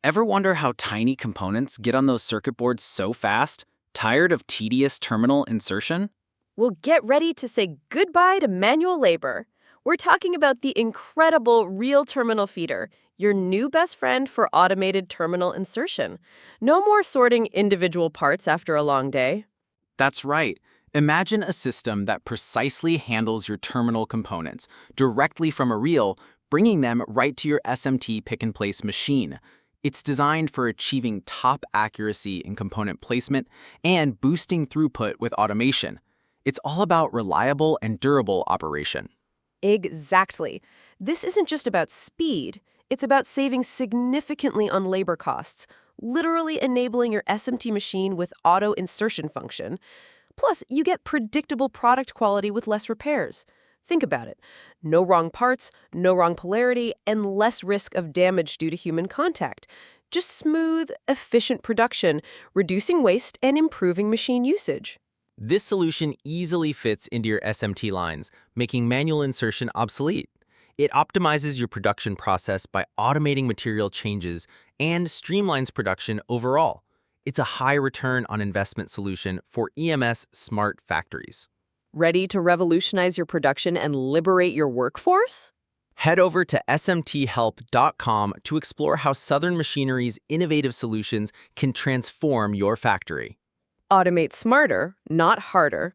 Ever wonder how tiny components get on those circuit boards so fast? Tired of tedious terminal insertion? Well, get ready to say goodbye to manual labor. We're talking about the incredible Real Terminal Feeder, your new best friend for automated terminal insertion. No more sorting individual parts after a long day. That's right. Imagine a system that precisely handles your terminal components directly from a reel, bringing them right to your SMT pick-and-place machine. It's designed for achieving top accuracy in component placement and boosting throughput with automation. It's all about reliable and durable operation. Exactly. This isn't just about speed. It's about saving significantly on labor costs, literally enabling your SMT machine with auto insertion function. Plus, you get predictable product quality with less repairs. Think about it. No wrong parts, no wrong polarity, and less risk of damage due to human contact. Just smooth, efficient production, reducing waste and improving machine usage. This solution easily fits into your SMT lines, making manual insertion obsolete. It optimizes your production process by automating material changes and streamlines production overall. It's a high return on investment solution for EMS smart factories. Ready to revolutionize your production and liberate your workforce? Head over to smthelp.com to explore how Southern Machinery's innovative solutions can transform your factory. Automate smarter, not harder.